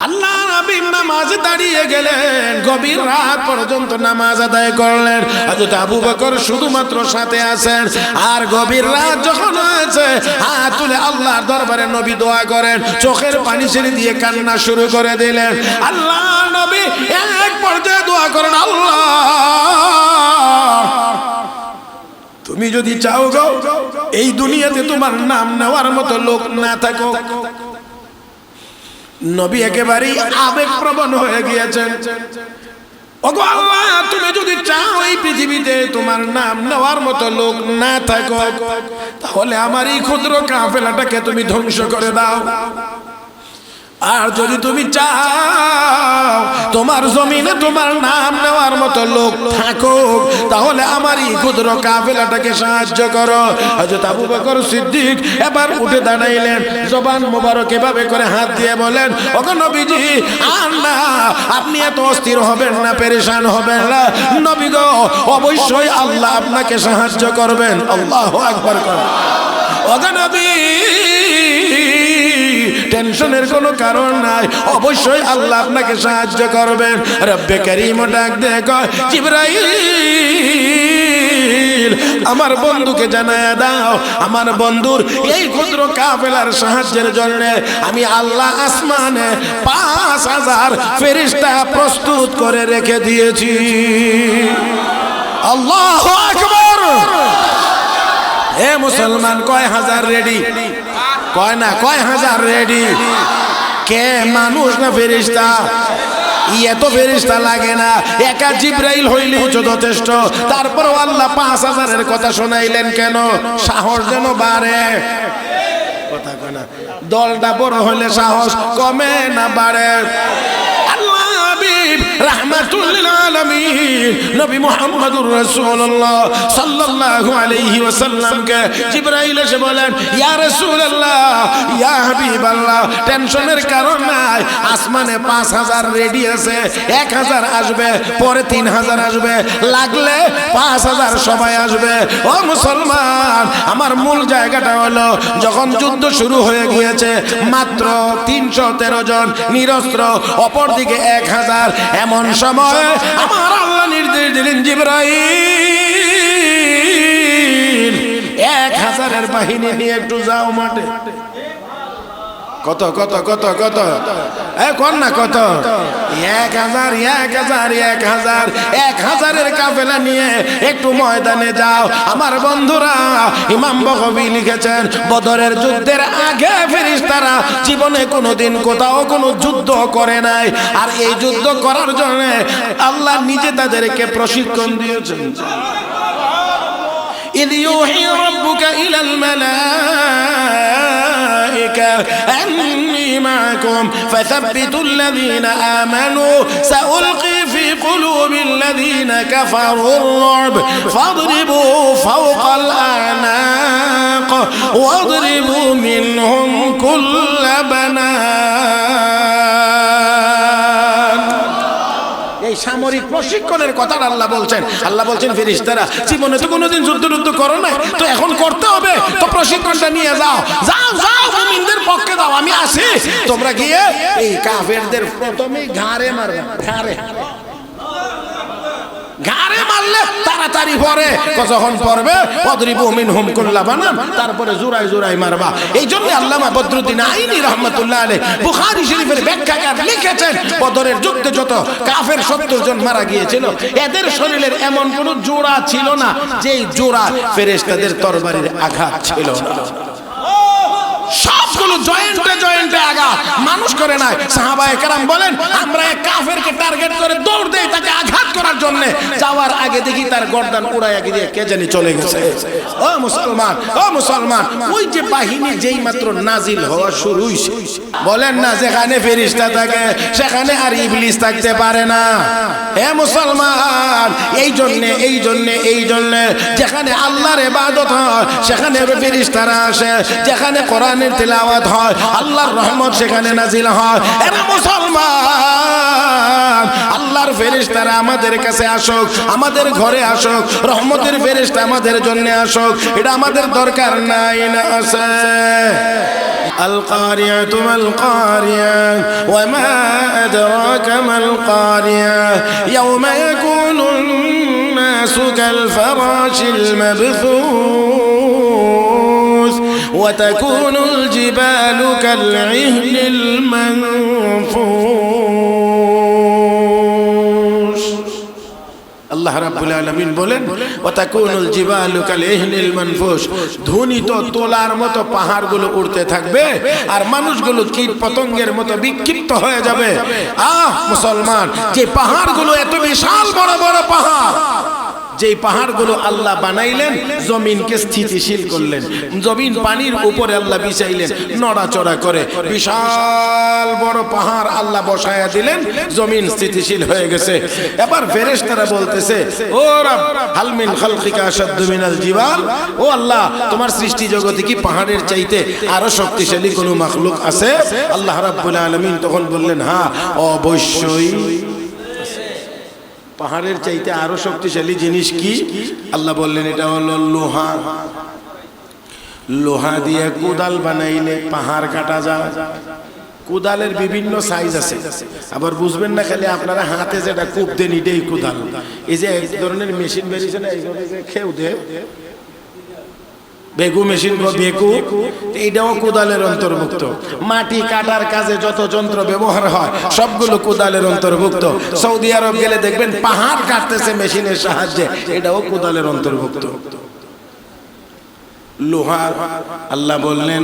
আল্লাহ নবী নামাজে দাঁড়িয়ে গেলেন, গভীর রাত পর্যন্ত নামাজ আদায় করলেন। হযরত আবু বকর শুধুমাত্র সাথে আছেন। আর গভীর রাত যখন হয়েছে, হাত তুলে আল্লাহর দরবারে নবী দোয়া করেন, চোখের পানি ছেড়ে দিয়ে কান্না শুরু করে দিলেন। আল্লাহ নবী এক পর্যায়ে দোয়া করেন, আল্লাহ তুমি যদি চাও গো এই দুনিয়াতে তোমার নাম নেওয়ার মতো লোক না থাকো। নবী একেবারেই আবেগপ্রবণ হয়ে গিয়েছেন। ওগো আল্লাহ তুমি যদি চাও এই পৃথিবীতে তোমার নাম নেওয়ার মতো লোক না থাকো, তাহলে আমার এই ক্ষুদ্র কাফেলাটাকে তুমি ধ্বংস করে দাও। আর যদি তুমি চাও তোমার জমিনে তোমার নাম নেওয়ার মতো লোক থাকুক, তাহলে আমার এই ক্ষুদ্র কাফেলাটাকে সাহায্য করো। হযরত আবু বকর সিদ্দিক এবার উঠে দাঁড়াইলেন, জবান মোবারক এভাবে করে হাত দিয়ে বলেন, ওগো নবীজি আর না, আপনি এত অস্থির হবেন না, পেরেশান হবেন না। নবী গো অবশ্যই আল্লাহ আপনাকে সাহায্য করবেন। আল্লাহু আকবার করেন। ওগো নবী টেনশনের কোনো কারণ নাই, অবশ্যই আল্লাহ আপনাকে সাহায্য করবেন। রব্বে কারীম ডাক দিয়ে কয়, জিবরাইল আমার বন্ধুকে জানায়া দাও, আমার বন্ধুর এই ক্ষুদ্র কাফেলার সাহায্যের জন্য আমি আল্লাহ আসমানে 5000 ফেরেশতা প্রস্তুত করে রেখে দিয়েছি। আল্লাহু আকবার। এ মুসলমান কয় হাজার রেডি? কয় না, কয় হাজার রেডি? কে মানুষ না ফেরেশতা? এত ফেরেশতা লাগে না, একা জিবরাইল হইলেই যথেষ্ট। তারপরও আল্লাহ 5000-এর কথা শোনাইলেন কেন? সাহস যেন বাড়ে। কথা কয় না, দলটা বড় হলে সাহস কমে না বাড়ে। রাহমাতুল লিল আলামিন নবী মুহাম্মদুর রাসূলুল্লাহ সাল্লাল্লাহু আলাইহি ওয়াসাল্লামকে জিবরাইল এসে বলেন, ইয়া রাসূলুল্লাহ, ইয়া হাবিবাল্লাহ, টেনশনের কারণ নাই, আসমানে 5000 রেডি আছে, 1000 আসবে, পরে 3000 আসবে, লাগলে 5000 সবাই আসবে। ও মুসলমান, আমার মূল জায়গাটা হলো যখন যুদ্ধ শুরু হয়ে গিয়েছে, মাত্র 313 জন নিরস্ত্র, অপরদিকে 1000। এমন সময় আমার আল্লাহ নির্দেশ দিলেন, জিবরাইল 1000-এর বাহিনী নিয়ে একটু যাও মাঠে। কত কত কত কত কোন না কত? 1000 1000 1000 1000-এর কাফেলা নিয়ে একটু ময়দানে যাও। আমার বন্ধুরা, ইমাম বগবী লিখেছেন, বদরের যুদ্ধের আগে ফেরেশতারা জীবনে কোনোদিন কোথাও কোনো যুদ্ধ করে নাই। আর এই যুদ্ধ করার জন্য আল্লাহ নিজে তাদেরকে প্রশিক্ষণ দিয়েছেন। إذ يوحي ربك إلى الملائكة أني معكم فثبتوا الذين آمنوا سألقي في قلوب الذين كفروا الرعب فاضربوا فوق الأعناق واضربوا منهم كل بنان। এই সামরিক প্রশিক্ষণের কথা আল্লাহ বলছেন। আল্লাহ বলছেন, ফেরেশতারা জীবনে তো কোনোদিন যুদ্ধ করো না, তো এখন করতে হবে, তো প্রশিক্ষণটা নিয়ে যাও, যাও যাও, মুমিনদের পক্ষে দাও, আমি আছি। তোমরা গিয়ে এই কাফেরদের প্রথমেই ঘাড়ে মারবে, ঘাড়ে মারলে তাড়াতাড়ি পরে, যখন পড়বে ওয়াদরিবু মিনহুম কুল্লা বানান, তারপরে জোড়ায় জোড়ায় মারবা। এই জন্য আল্লামা বদরুদ্দিন আইনি রাহমাতুল্লাহ আলাইহি বুখারী শরীফের ব্যাখ্যাকার লিখেছেন, বদরের যুদ্ধে যত কাফের 70 জন মারা গিয়েছিল, এদের শরীরের এমন কোন জোড়া ছিল না যেই জোড়া ফেরেশতাদের তরবারির আঘাত ছিল না। সবগুলো জয়েন্টে জয়েন্টে আঘাত, মানুষ করে নাই। সাহাবায়ে কেরাম বলেন, আমরা এক কাফেরকে টার্গেট করে দৌড় দেই তাকে আঘাত করার জন্য, যাওয়ার আগে দেখি তার গর্দান উড়াইয়া গিয়ে কে জানি চলে গেছে। ও মুসলমান, ও মুসলমান, ওই যে বাহিনী যেই মাত্র নাজিল হওয়া শুরু হইছে, বলেন না যেখানে ফেরেশতা থাকে সেখানে আর ইবলিস থাকতে পারে না। হে মুসলমান, এই জন্য যেখানে আল্লাহর ইবাদত হয় সেখানে ফেরেশতারা আসে, যেখানে কোরআনের তিলাওয়াত হয় আল্লাহর রহমত সেখানে নাজিল হয়। এ মুসলমান, আল্লাহর ফেরেশতারা আমাদের কাছে আসুক, আমাদের ঘরে আসুক, রহমতের ফেরেশতা আমাদের জন্য আসুক, এটা আমাদের দরকার নাই না আছে? আল কারিয়াতু মাল কারিয়া ওয়া মা আদরাকা মাল কারিয়া ইয়াওমা ইয়াকুনুন নাসু কাল ফারাশিল মাবথুস ওয়া তাকুনুল জিবালু কাল ইহনিল মানফুস। আল্লাহ রাব্বুল আলামিন বলেন ওয়া তাকুনুল জিবালু কাল ইহনিল মানফুস, ধ্বনিত তোলার মতো পাহাড়গুলো উড়তে থাকবে আর মানুষগুলো কীট পতঙ্গের মতো বিক্ষিপ্ত হয়ে যাবে। মুসলমান, যে পাহাড়গুলো এত বিশাল বড় বড় পাহাড়, যেই পাহাড়গুলো আল্লাহ বানাইলেন জমিনকে স্থিতিশীল করলেন, জমিন পানির উপরে আল্লাহ বিছাইলেন, নড়াচড়া করে, বিশাল বড় পাহাড় আল্লাহ বসায়া দিলেন, জমিন স্থিতিশীল হয়ে গেছে। এবার ফেরেশতারা বলতেছে ও রব হাল মিন খালকিকা আশাদ্দু মিনাল জিবাল, ও আল্লাহ তোমার সৃষ্টি জগতে কি পাহাড়ের চাইতে আরো শক্তিশালী কোনো মাখলুক আছে? আল্লাহ রাব্বুল আলামিন তখন বললেন হ্যাঁ অবশ্যই, পাহাড়ের চাইতে আরো শক্তিশালী জিনিস কি? আল্লাহ বললেন এটা হলো লোহা। লোহা দিয়ে কোদাল বানাইলে পাহাড় কাটা যায়। কোদালের বিভিন্ন সাইজ আছে, আবার বুঝবেন না খালি আপনারা হাতে যেটা কূপ দেন এটাই কোদাল। এই যে এক ধরনের মেশিন বেরিয়েছে না, এইভাবে খেউ দে বেগু মেশিন, বেগু, এইটাও কোদালের অন্তর্ভুক্ত। মাটি কাটার কাজে যত যন্ত্র ব্যবহার হয় সবগুলো কোদালের অন্তর্ভুক্ত। সৌদি আরব গেলে দেখবেন পাহাড় কাটতেছে মেশিনের সাহায্যে, এটাও কোদালের অন্তর্ভুক্ত। লোহা, আল্লাহ বললেন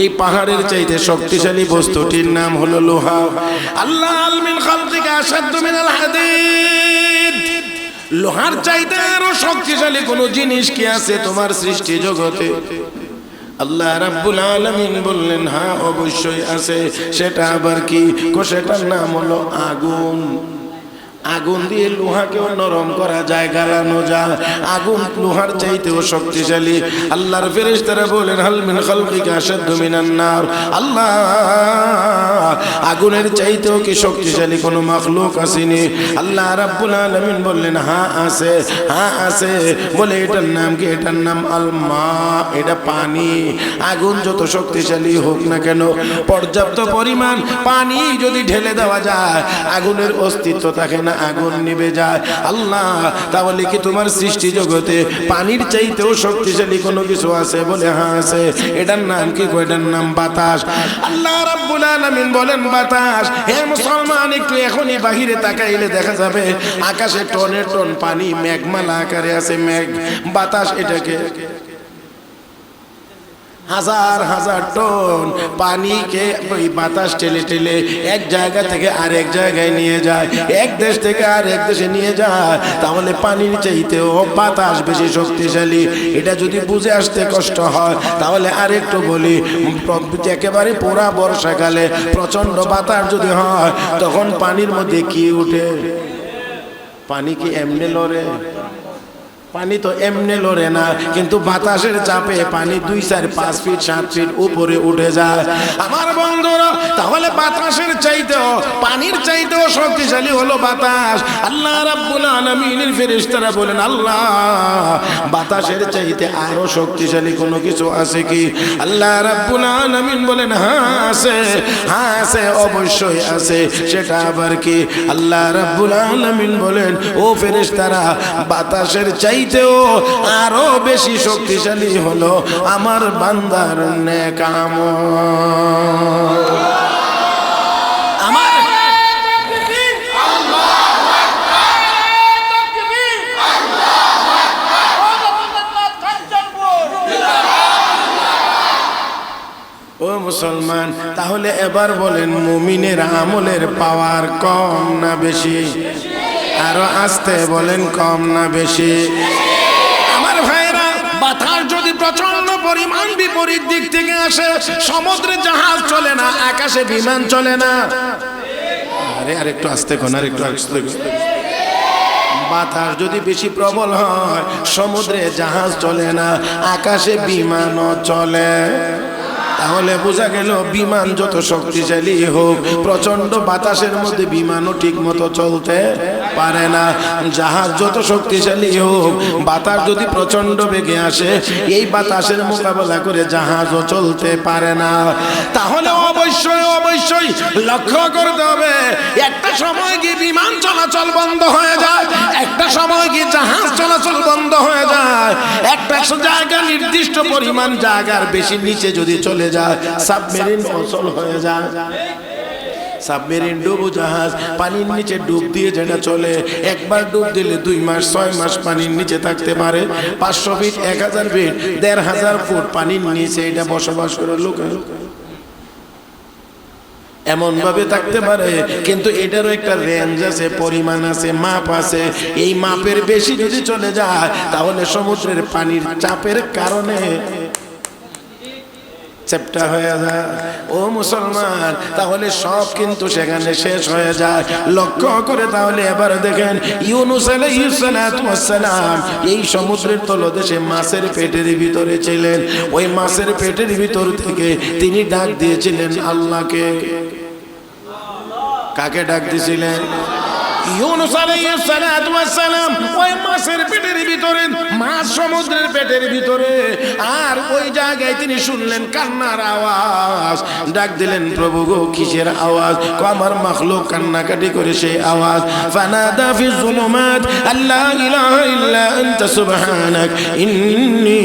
এই পাহাড়ের চাইতে শক্তিশালী বস্তুটির নাম হলো লোহা। আল্লাহ আল মিন খালকিকা আশাদ্দু মিনাল হাদিদ, লোহার চাইতে আরো শক্তিশালী কোন জিনিস কি আছে তোমার সৃষ্টি জগতে? আল্লাহ রাব্বুল আলামিন বললেন হ্যাঁ অবশ্যই আছে। সেটা আবার কি? সেটার নাম হলো আগুন। আগুন দিয়ে লোহাকেও নরম করা যায়, গালানো যায়। আগুন লোহার চাইতেও শক্তিশালী। আল্লাহর ফেরেশতারা বলেন হাল মিন খালকিকা আশাদ্দু মিনান নার, আল্লাহ আগুনের চাইতেও কি শক্তিশালী কোনো মাখলুক আসেনি? আল্লাহ রাব্বুল আলামিন বললেন হ্যাঁ আছে, হ্যাঁ আছে। বলে এটার নাম কি? এটার নাম আল মা, এটা পানি। আগুন যত শক্তিশালী হোক না কেন, পর্যাপ্ত পরিমাণ পানি যদি ঢেলে দেওয়া যায় আগুনের অস্তিত্ব থাকে না, আগুন নিভে যায়। আল্লাহ তাহলে কি তোমার সৃষ্টি জগতে পানির চাইতেও শক্তিশালী কোনো কিছু আছে? বলে হ্যাঁ আছে। এটার নাম কি? এটার নাম বাতাস। আল্লাহ রাব্বুল আলামিন বলেন বাতাস। হে মুসলমান, একটু এখনই বাহিরে তাকাইলে দেখা যাবে আকাশে টনে টন পানি মেঘমালা আকারে আছে। মেঘ, বাতাস এটাকে হাজার হাজার টন পানিকে ওই বাতাস ঠেলে ঠেলে এক জায়গা থেকে আরেক জায়গায় নিয়ে যায়, এক দেশ থেকে আরেক দেশে নিয়ে যায়। তাহলে পানির চাইতেও বাতাস বেশি শক্তিশালী। এটা যদি বুঝে আসতে কষ্ট হয় তাহলে আরেকটু বলি, একেবারে পুরা বর্ষাকালে প্রচন্ড বাতাস যদি হয় তখন পানির মধ্যে কি উঠে? পানি কি এমনি লড়ে? পানি তো এমনি লড়ে না, কিন্তু বাতাসের চাপে পানি 2, 4, 5 ফিট 7 ফিট উপরে উঠে যায়। আমার বন্ধুরা, তাহলে বাতাসের চাইতেও পানির চাইতেও শক্তিশালী হলো বাতাস। আল্লাহ রাব্বুল আলামিনের ফেরেশতারা বলেন আল্লাহ বাতাসের চাইতে আরো শক্তিশালী কোনো কিছু আছে কি? আল্লাহ রাব্বুল আলামিন বলেন হ্যাঁ আছে, হ্যাঁ আছে, অবশ্যই আছে। সেটা আবার কি? আল্লাহ রাব্বুল আলামিন বলেন ও ফেরেশতারা বাতাসের চাইতেও আরো বেশি শক্তিশালী হলো আমার বান্দার নেক আমল। আমার ও মুসলমান, তাহলে এবার বলেন মুমিনের আমলের পাওয়ার কম না বেশি? আরো আস্তে বলেন, কম না বেশি? আমার ভাইরা, বাতাস যদি প্রচন্ড পরিমাণ বিপরীত দিক থেকে আসে, সমুদ্রে জাহাজ চলে না, আকাশে বিমান চলে না। আরে আরেকটু আস্তে কোন, আরেকটু আস্তে। বাতাস যদি বেশি প্রবল হয় সমুদ্রে জাহাজ চলে না, আকাশে বিমানও চলে। তাহলে বোঝা গেল বিমান যত শক্তিশালী হোক, প্রচন্ড বাতাসের মধ্যে বিমানও ঠিক মতো চলতে পারে না। জাহাজ যত শক্তিশালী হোক, বাতাস যদি প্রচন্ড বেগে আসে, এই বাতাসের মোকাবেলা করে জাহাজও চলতে পারে না। তাহলে অবশ্যই অবশ্যই লক্ষ্য করতে হবে, একটা সময় কি বিমান চলাচল বন্ধ হয়ে যায়, একটা সময় কি জাহাজ চলাচল বন্ধ হয়ে যায়, একটা জায়গা নির্দিষ্ট পরিমাণ জায়গার বেশি নিচে যদি চলে যায়, সাবমেরিন অচল হয়ে যায়। সাবমেরিন ডুবো জাহাজ পানির নিচে ডুব দিয়ে যেটা চলে, একবার ডুব দিলে 2 মাস 6 মাস পানির নিচে থাকতে পারে। 500 ফিট 1000 ফিট 1500 ফুট পানির নিচে এটা বসবাস করে লোক এমন ভাবে থাকতে পারে। কিন্তু এটারও একটা রেঞ্জ আছে, পরিমাণ আছে, মাপ আছে। এই মাপের বেশি যদি চলে যায়, তাহলে সমুদ্রের পানির চাপের কারণে চ্যাপ্টা হয়ে যায়। ও মুসলমান, তাহলে সব কিন্তু সেখানে শেষ হয়ে যায়। লক্ষ্য করে তাহলে এবার দেখেন, ইউনূস আলাইহিস সালাতু ওয়াস সালাম এই সমুদ্রের তলদেশে মাছের পেটের ভিতরে ছিলেন। ওই মাছের পেটের ভিতর থেকে তিনি ডাক দিয়েছিলেন আল্লাহকে। কাকে ডাক দিয়েছিলেন? ইউনূস আলাইহিস সালাতু ওয়াস সালাম ওই মাছের পেটের ভিতরে, মাছ সমুদ্রের পেটের ভিতরে, আর ওই জায়গায় তিনি শুনলেন কান্নার আওয়াজ। ডাক দিলেন, প্রভু গো কিসের আওয়াজ? আমার মাখলুক কান্নাকাটি করে সেই আওয়াজ। ফানাদা ফি যুলুমাত আল্লা ইলাহা ইল্লা আনতা সুবহানাক ইন্নী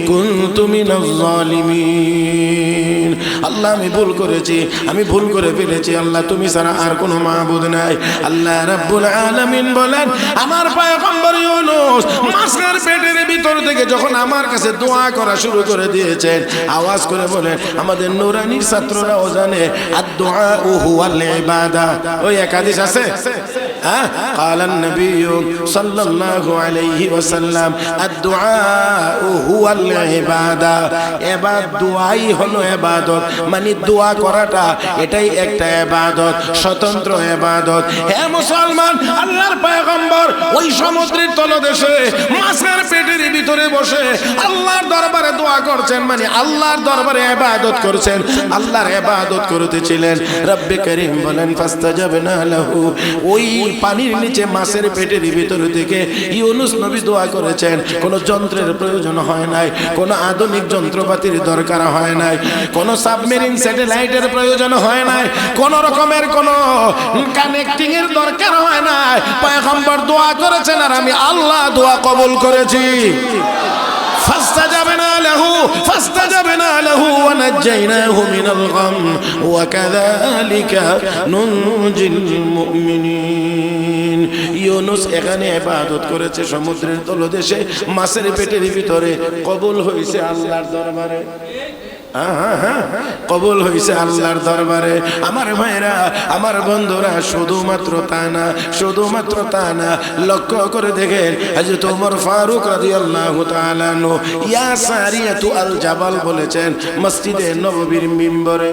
কুনতু মিনাজ জালিমিন। আল্লাহ আমি ভুল করেছি, আমি ভুল করে ফেলেছি। আল্লাহ তুমি ছাড়া আর কোনো মাবুদ নাই। আল্লাহ রাব্বুল আলামিন বলেন, আমার পয়গম্বর ইউনূস মাছের পেটের ভিতর থেকে যখন আমার কাছে দোয়া করা শুরু করে দিয়েছেন, আওয়াজ করে বলেন, আমাদের নূরানির ছাত্ররাও জানে আদ-দুআ হুয়াল ইবাদা। ওই এক হাদিস আছে, হ্যাঁ, قال النبي صلى الله عليه وسلم الدعاء هو العبادة। দোয়াই হলো ইবাদত, মানে দোয়া করাটা এটাই একটা ইবাদত, স্বতন্ত্র ইবাদত। হে মুসলমান, আল্লাহর পয়গম্বর ওই সমুদ্রের তলদেশে মাছের পেটের ভিতরে বসে আল্লাহর দরবারে দোয়া করছেন, মানে আল্লাহর দরবারে ইবাদত করছেন, আল্লাহর ইবাদত করতেছিলেন। রব্বে করিম বলেন, ফাস্তাজাবনা লাহু। ওই পানির নিচে মাছের পেটের ভিতর থেকে ইউনূস নবী দোয়া করেছেন। কোনো যন্ত্রের প্রয়োজন হয় নাই, কোনো আধুনিক যন্ত্রপাতির দরকার হয় নাই, কোনো সাবমেরিন স্যাটেলাইটের প্রয়োজন হয় নাই, কোন রকমের কোনো কানেক্টিং এর দরকার হয় নাই। পয়গম্বর দোয়া করেছেন আর আমি আল্লাহ দোয়া কবুল করেছি। فاستجبنا له ونجيناه من الغم وكذلك ننجي المؤمنين। ইউনূস এখানে ইবাদত করেছে সমুদ্রের তলদেশে মাছের পেটের ভিতরে, কবুল হয়েছে আল্লাহর দরবারে। কবুল হয়েছে আল্লাহর দরবারে। আমার ভাইরা, আমার বন্ধুরা, শুধুমাত্র তা না, শুধুমাত্র তা না, লক্ষ্য করে দেখেন, হযরত ওমর ফারুক রাদিয়াল্লাহু তাআলা আনহু ইয়া সারিয়াতু আল জাবাল বলেছেন মসজিদে নববীর মিম্বরে,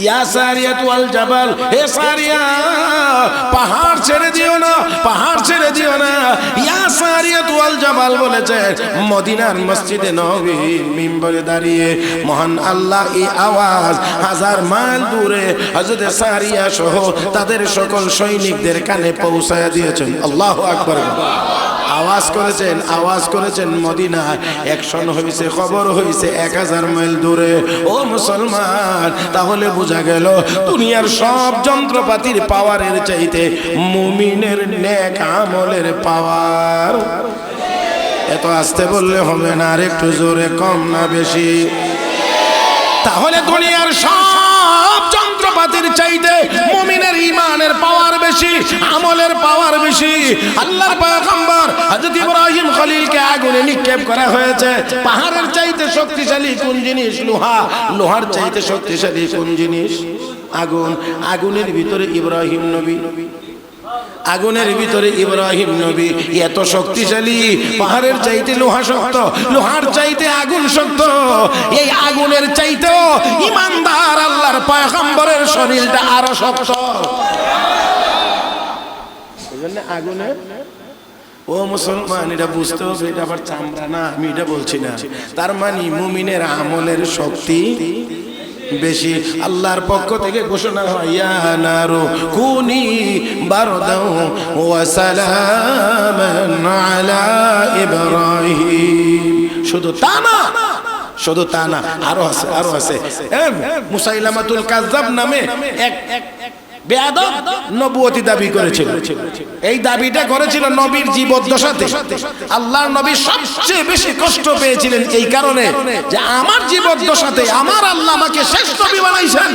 ইয়া সারিয়াতু আল জাবাল, হে সারিয়া পাহাড় ছেড়ে দিও না, পাহাড় ছেড়ে দিও না। ইয়া সারিয়াতু আল জাবাল বলেছেন মদিনার মসজিদে নববীর মিম্বরে দাঁড়িয়ে। মহান আল্লাহ এই আওয়াজ 1000 মাইল দূরে হযরত সারিয়া সহ তাদের সকল সৈনিকদের কানে পৌঁছায়া দিয়েছেন। আল্লাহু আকবার। আওয়াজ করেছেন, আওয়াজ করেছেন মদিনায়। অ্যাকশন হয়েছে, খবর হয়েছে 1000 মাইল দূরে। ও মুসলমান, তাহলে বোঝা গেল দুনিয়ার সব যন্ত্রপাতির পাওয়ারের চাইতে মুমিনের নেক আমলের পাওয়ার। এত আস্তে বললে হবে না, আর একটু জোরে, কম না বেশি? তাহলে দুনিয়ার সব যন্ত্রপাতির চাইতে মুমিনের ঈমানের পাওয়ার বেশি, আমলের পাওয়ার বেশি। আল্লাহর পয়গম্বর হযরত ইব্রাহিম খলিলকে আগুনে নিক্ষেপ করা হয়েছে। পাহাড়ের চাইতে শক্তিশালী কোন জিনিস? লোহা। লোহার চাইতে শক্তিশালী কোন জিনিস? আগুন। আগুনের ভিতরে ইব্রাহিম নবী, আগুনের ভিতরে ইব্রাহিম নবী এত শক্তিশালী। পাহাড়ের চাইতে লোহা শক্ত, লোহার চাইতে আগুন শক্ত। এই আগুনের চাইতেও ইমানদার আল্লাহর পয়গম্বরের শরীরটা আরো শক্ত। এজন্য আগুনের ও মুসলমান, এটা বুঝতে হবে, এটা আবার চামড়া না, আমি এটা বলছি না। তার মানে মুমিনের আমলের শক্তি বেশি। আল্লাহর পক্ষ থেকে ঘোষণা হয়, ইয়া নারু কুনি বারদাও ওয়া সালামান আলা ইব্রাহিম। শুধু তা না, শুধু তা না, আরো আছে, আরো আছে। মুসাইলামাতুল কাযযাব নামে এক বেয়াদব নবুয়তি দাবি করেছিল। এই দাবিটা করেছিল নবীর জীবদ্দশাতে। আল্লাহর নবী সবচেয়ে বেশি কষ্ট পেয়েছিলেন এই কারণে যে আমার জীবদ্দশাতে আমার আল্লাহ আমাকে শেষ নবী বানাইছেন,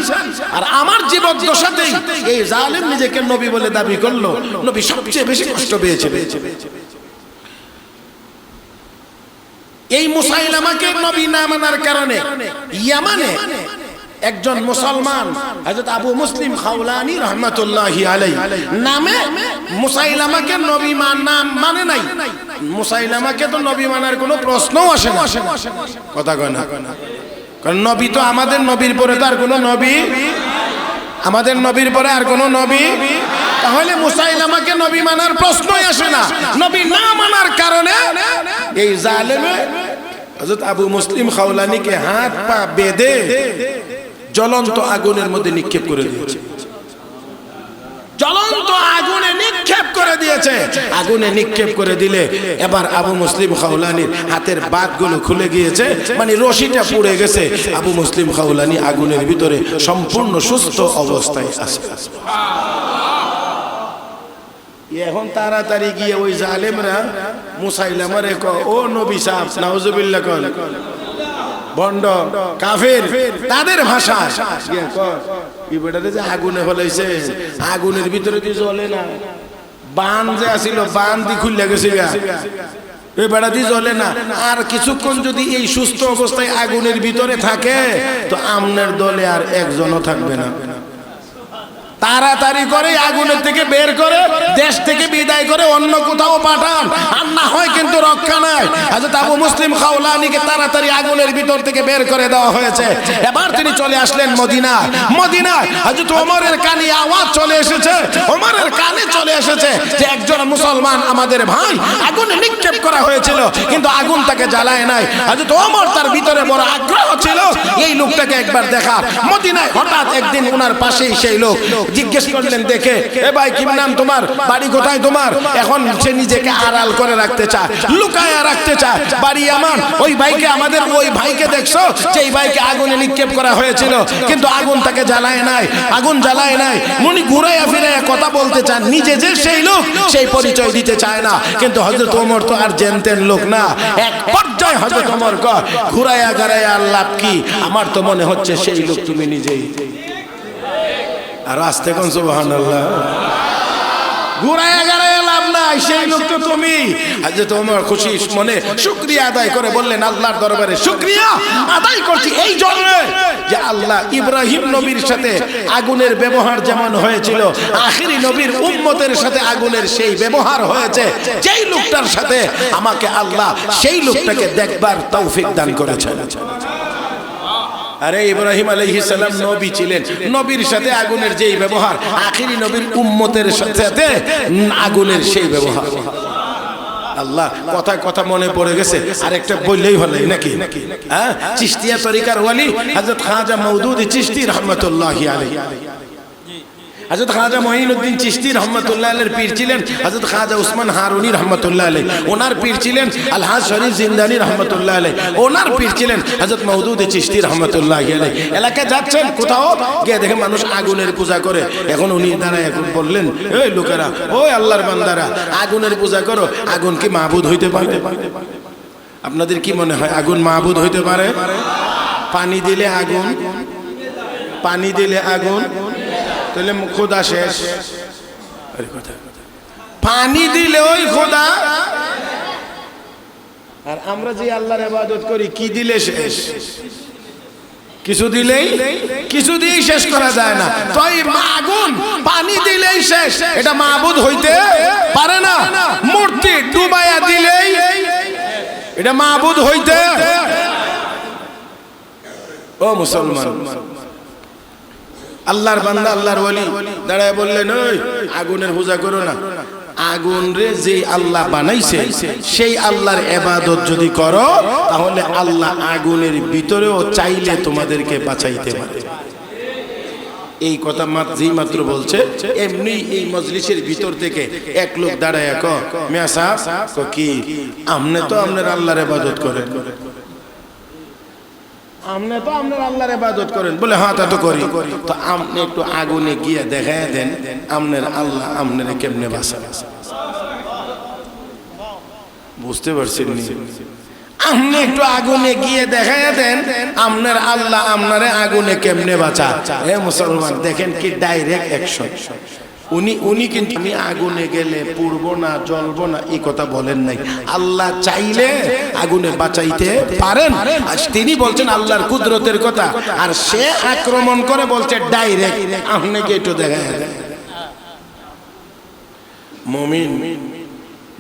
আর আমার জীবদ্দশাতেই এই জালেম নিজেকে নবী বলে দাবি করলো। নবী সবচেয়ে বেশি কষ্ট পেয়েছিলেন। এই মুসাইলামাকে নবী না মানার কারণে ইয়ামানে একজন মুসলমান হযরত আবু মুসলিম খাওলানি রাহমাতুল্লাহি আলাইহি নামে মুসাইলামাকে নবী মানে নাই। মুসাইলামাকে তো নবী মানার কোনো প্রশ্নও আসে না। কথা কয় না, কারণ নবী তো আমাদের নবীর পরে তো আর কোনো নবী, আমাদের নবীর পরে আর কোনো নবী, তাহলে মুসাইলামাকে নবী মানার প্রশ্নই আসে না। নবী না মানার কারণে এই জালেমে হযরত আবু মুসলিম খাওলানিকে হাত পা বেঁধে জ্বলন্ত আগুনের মধ্যে নিক্ষেপ করে দিয়েছে। জ্বলন্ত আগুনে নিক্ষেপ করে দিয়েছে। আগুনে নিক্ষেপ করে দিলে এবার আবু মুসলিম খাওলানির হাতের বাতগুলো খুলে গিয়েছে, মানে রশিটা পুড়ে গেছে। আবু মুসলিম খাওলানি আগুনের ভিতরে সম্পূর্ণ সুস্থ অবস্থায় আছে। এখন তাড়াতাড়ি গিয়ে ওই জালেমরা মুসাইলামারে কয়, ও নবী সাহেব, নাউজুবিল্লাহ কল বন্ড কাফের, তাদের ভাষা এই বেটাতে যে আগুনে ফলাইছে, আগুনের ভিতরে দিয়ে জ্বলে না, বান যে আসিল বান দি খুলে গেছে গা, এই বেটা দিয়ে জ্বলে না। আর কিছুক্ষণ যদি এই সুস্থ অবস্থায় আগুনের ভিতরে থাকে তো আমনের দলে আর একজনও থাকবে না। তাড়াতাড়ি করে আগুনের থেকে বের করে দেশ থেকে বিদায় করে অন্য কোথাও পাঠান, আর না হয় কিন্তু রক্ষা নাই। হযরত আবু মুসলিম খাওলানিকে তাড়াতাড়ি আগুনের ভিতর থেকে বের করে দেওয়া হয়েছে। এবার তিনি চলে আসলেন মদিনায়। মদিনায় হযরত ওমরের কানে আওয়াজ চলে এসেছে, ওমরের কানে চলে এসেছে যে একজন মুসলমান আমাদের ভাই আগুনে নিক্ষেপ করা হয়েছিল, কিন্তু আগুন তাকে জ্বালায় নাই। হযরত ওমর তার ভিতরে বড় আগ্রহ ছিল এই লোকটাকে একবার দেখার। মদিনায় হঠাৎ একদিন ওনার পাশেই সেই লোক জিজ্ঞেস করলেন, দেখে এ ভাই কি নাম তোমার, বাড়ি কোথায় তোমার? এখন সে নিজেকে আড়াল করে রাখতে চায়, লুকায়া রাখতে চায়। বাড়ি আমার, ওই ভাইকে, আমাদের ওই ভাইকে দেখছো যে এই ভাইকে আগুনে নিক্ষেপ করা হয়েছিল, কিন্তু আগুন তাকে জ্বালায় নাই, আগুন জ্বালায় নাই। উনি ঘুরাইয়া ফিরাইয়া কথা বলতে চান, নিজে যে সেই লোক সেই পরিচয় দিতে চায় না। কিন্তু হযরত ওমর তো আর জানতেন লোক না। এক পর্যায়ে হযরত ওমর কয়, ঘুরাইয়া গারাইয়া লাভ কি, আমার তো মনে হচ্ছে সেই লোক তুমি নিজেই। আর আস্তে কোন সুবহানাল্লাহ, ঘুরাইয়া গারাইয়া লাভ নাই, সেই লোক তো তুমি। হযরত ওমর খুশি মনে শুকরিয়া আদায় করে বললেন, আল্লাহর দরবারে শুকরিয়া আদায় করছি এই জন্য যে আল্লাহ ইব্রাহিম নবীর সাথে আগুনের ব্যবহার যেমন হয়েছিল, আখিরি নবীর উম্মতের সাথে আগুনের সেই ব্যবহার হয়েছে। যেই লোকটার সাথে আমাকে আল্লাহ সেই লোকটাকে দেখবার তৌফিক দান করেছেন। আরে ইব্রাহিম আলাইহিস সালাম নবী ছিলেন, নবীর সাথে আগুনের যেই ব্যবহার, আখিরি নবীর উম্মতের সাথে আগুনের সেই ব্যবহার। আল্লাহ, কথা কথা মনে পড়ে গেছে, আরেকটা বললেই ভালো নাকি? হ্যাঁ, চিশতিয়া তরিকার ওয়ালি হযরত খাজা মওদুদ চিশতি রাহমাতুল্লাহি আলাইহি। হযরত খাজা মঈনুদ্দিন চিশতি রাহমাতুল্লাহ আলাইহির পীর ছিলেন হযরত খাজা উসমান হারুনি রাহমাতুল্লাহ আলাইহি। ওনার পীর ছিলেন আলহাজ শরীফ জিন্দানি রাহমাতুল্লাহ আলাইহি। ওনার পীর ছিলেন হযরত মওদুদ চিশতি রাহমাতুল্লাহ আলাইহি। এলাকায় যাচ্ছেন কোথাও গিয়ে দেখে মানুষ আগুনের পূজা করে। এখন উনি দাঁড়ায় এখন বললেন, এই লোকেরা, ওই আল্লাহর বান্দারা, আগুনের পূজা করো, আগুন কি মাবুদ হইতে পারে? আপনাদের কি মনে হয় আগুন মাবুদ হইতে পারে? পানি দিলে আগুন, পানি দিলে আগুন, তাহলে খোদা শেষ। পানি দিলে ওই খোদা, আর আমরা যে আল্লাহর ইবাদত করি কি দিলে শেষ? কিছু দিলেই, কিছু দিয়েই শেষ করা যায় না। তো এই আগুন পানি দিলেই শেষ, এটা মাবুদ হইতে পারে না। মূর্তি ডুবাইয়া দিলেই এটা মাবুদ হইতে। ও মুসলমান, আল্লাহর বান্দা, আল্লাহর ওলি দাঁড়ায় বললেন, ওই আগুনের পূজা করো না, আগুন রে যে আল্লাহ বানাইছে সেই আল্লাহর ইবাদত যদি করো তাহলে আল্লাহ আগুনের ভিতরেও চাইলে তোমাদেরকে বাঁচাইতে পারে। এই কথা যেই মাত্র বলছে এমনি এই মজলিসের ভিতর থেকে এক লোক দাঁড়ায় মিয়া সাহেব কি আপনি তো আপনার আল্লাহর ইবাদত করেন, আপনি তো আপনার আল্লাহর ইবাদত করেন? বলে হ্যাঁ তা তো করি। তো আপনি একটু আগুনে গিয়ে দেখায় দেন আপনার আল্লাহ আপনারে কেমনে বাঁচাবে। বুঝতে পারছেন? আপনি একটু আগুনে গিয়ে দেখায় দেন আপনার আল্লাহ আপনারে আগুনে কেমনে বাঁচা। হে মুসলমান, দেখেন কি ডাইরেক্ট অ্যাকশন। উনি কিন্তু আমি আগুনে গেলে পুড়বো না জ্বলবো না এই কথা বলেন নাই। আল্লাহ চাইলে আগুনে বাঁচাইতে পারেন। আর তিনি বলছেন আল্লাহর কুদরতের কথা, আর সে আক্রমণ করে বলছে ডাইরেক্ট আপনাকে একটু দেখায় দেন। মুমিন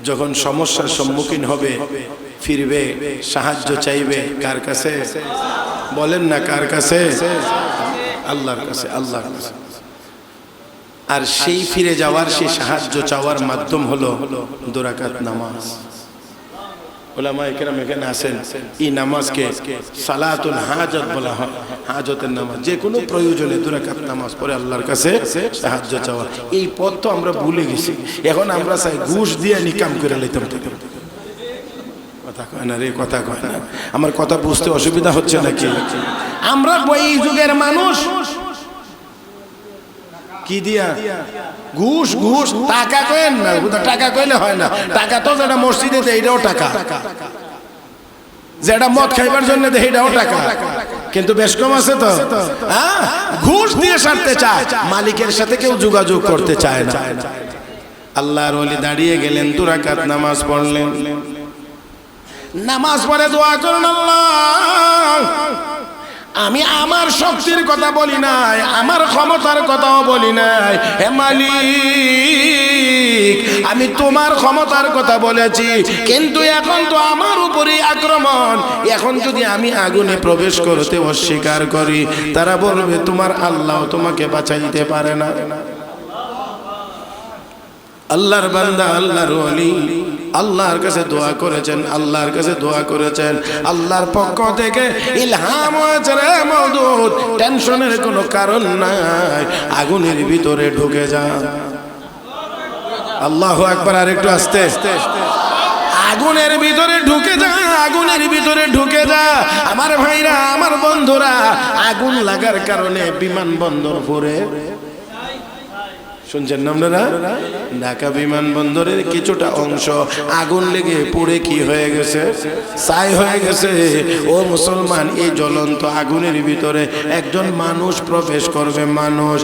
যখন সমস্যার সম্মুখীন হবে ফিরবে, সাহায্য চাইবে কার কাছে? বলেন না কার কাছে? আল্লাহর কাছে, আল্লাহর কাছে। আর সেই ফিরে যাওয়ার, সেই সাহায্য চাওয়ার মাধ্যম হলো 2 রাকাত নামাজ। উলামায়ে কেরাম এখানে আছেন, এই নামাজকে সালাতুল হাজাত বলা হয়। হাজতের নামাজ, যে কোনো প্রয়োজনে 2 রাকাত নামাজ পড়ে আল্লাহর কাছে সাহায্য চাওয়া। এই পথ তো আমরা ভুলে গেছি। এখন আমরা চাই ঘুষ দিয়ে নিকাম করে লইতাম। কথা কয় না রে, কথা কয় না। আমার কথা বুঝতে অসুবিধা হচ্ছে নাকি? আমরা এই যুগের মানুষ কি দিয়া ঘুষ ঘুষ টাকা কয়েন না, টাকা কইলে হয় না। টাকা তো যেটা মসজিদে দেয় এটাও টাকা, যেটা মদ খাইবার জন্য দেয় এটাও টাকা, কিন্তু বেশ কম আছে তো। ঘুষ দিয়ে সারতে চায়, মালিকের সাথে কেউ যোগাযোগ করতে চায় না। আল্লাহর ওলি দাঁড়িয়ে গেলেন, 2 রাকাত নামাজ পড়লেন। নামাজ পড়ে দোয়া করুন, আল্লাহ আমি আমার শক্তির কথা বলি নাই, আমার ক্ষমতার কথাও বলি নাই। হে মালিক, আমি তোমার ক্ষমতার কথা বলেছি, কিন্তু এখন তো আমার উপরে আক্রমণ। এখন যদি আমি আগুনে প্রবেশ করতে অস্বীকার করি, তারা বলবে তোমার আল্লাহ তোমাকে বাঁচাইতে পারে না। আল্লাহর বান্দা, আল্লাহর ওলি আল্লাহর কাছে দোয়া করেছেন, আল্লাহর কাছে দোয়া করেছেন। আল্লাহর পক্ষ থেকে ইলহাম হয়েছে, রে মওদুদ টেনশনের কোনো কারণ নাই, আগুনের ভিতরে ঢুকে যা। আল্লাহু আকবার, আর একটু আস্তে। আগুনের ভিতরে ঢুকে যা, আগুনের ভিতরে ঢুকে যা। আমার ভাইরা, আমার বন্ধুরা, আগুন লাগার কারণে বিমানবন্দর পড়ে শুনছেন না আপনারা? ঢাকা বিমানবন্দরের কিছুটা অংশ আগুন লেগে পুড়ে কি হয়ে গেছে? ছাই হয়ে গেছে। ও মুসলমান, এই জ্বলন্ত আগুনের ভিতরে একজন মানুষ প্রবেশ করবে। মানুষ,